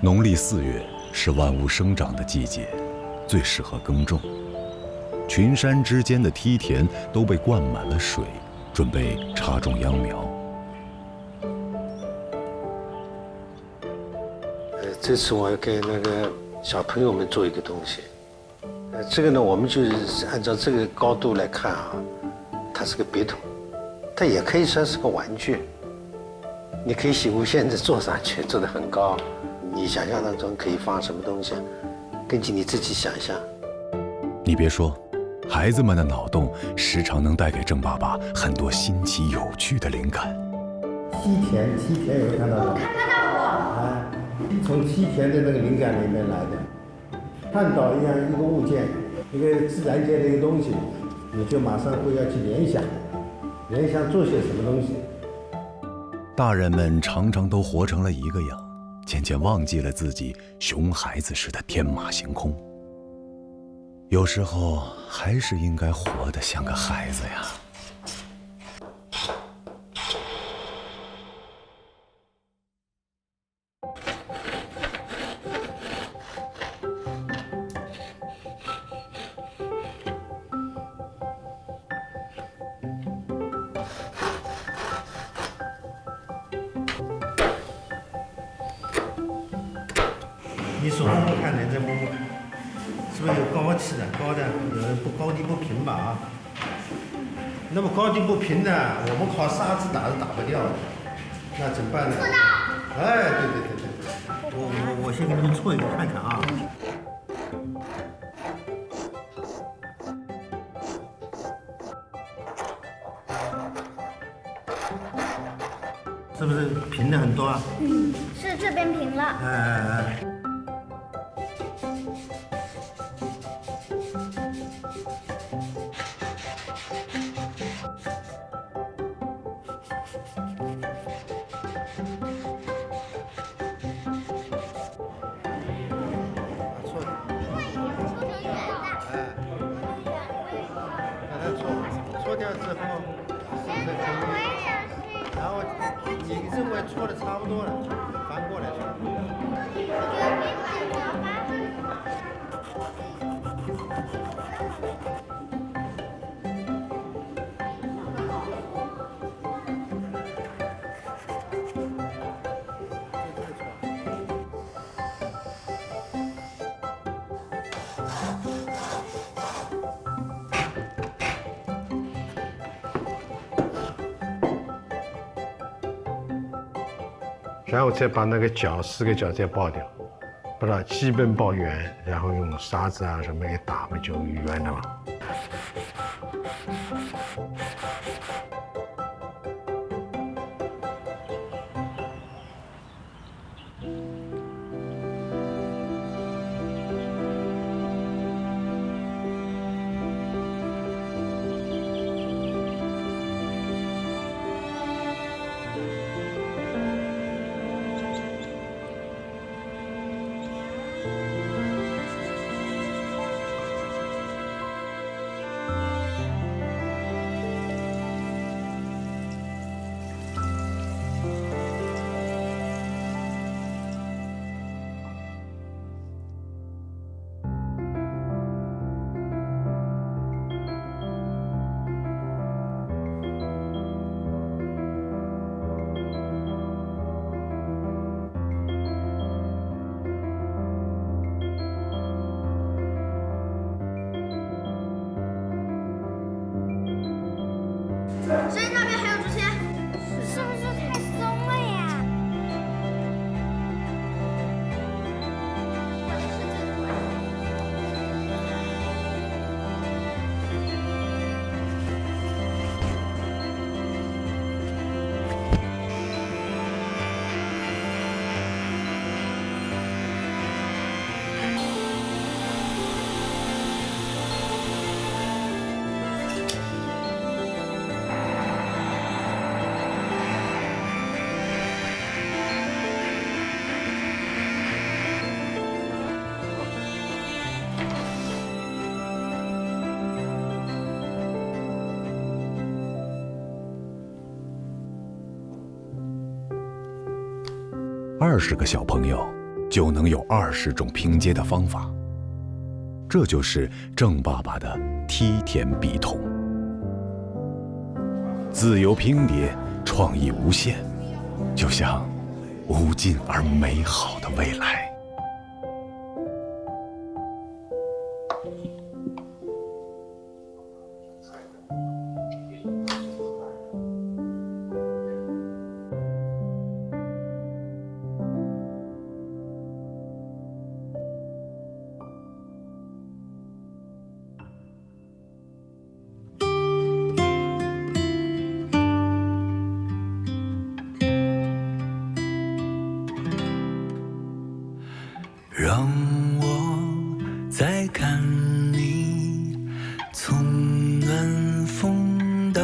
农历4月是万物生长的季节，最适合耕种。群山之间的梯田都被灌满了水，准备插种秧苗。这次我要给那个小朋友们做一个东西。这个呢，我们就是按照这个高度来看啊，它是个笔筒，它也可以算是个玩具。你可以无限制坐上去，坐得很高。你想象当中可以放什么东西，根据你自己想象。你别说，孩子们的脑洞时常能带给郑爸爸很多新奇有趣的灵感。梯田有没有看到过？看到过。哎，从梯田的那个灵感里面来的。看到一个物件，一个自然界的一个东西，你就马上会要去联想做些什么东西。大人们常常都活成了一个样，渐渐忘记了自己熊孩子时的天马行空。有时候还是应该活得像个孩子呀。你手摸摸看，你再摸摸看，是不是有高起的、高的，有不高低不平吧？啊，那么高低不平的，我们靠沙子打是打不掉的，那怎么办呢？哎，对，我先给你们搓一个看看啊。是不是平的很多啊？是这边平了。哎。搓掉之后，然后你认为搓的差不多了，翻过来搓。然后再把那个角4个角再刨掉，把它基本刨圆，然后用沙子啊什么给打嘛，就圆了嘛。20个小朋友就能有20种拼接的方法。这就是郑爸爸的梯田笔筒。自由拼叠，创意无限，就像无尽而美好的未来。让我再看你从暖风到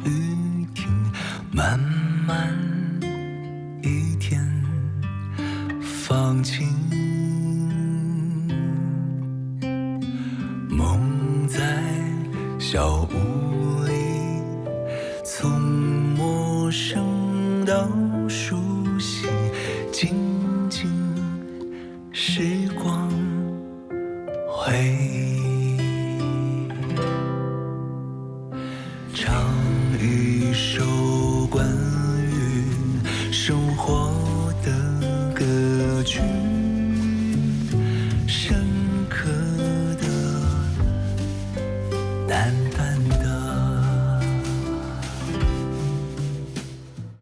雨停，慢慢一天放晴，梦在小屋里，从陌生到熟悉，静静时光回忆，唱一首关于生活的歌曲，声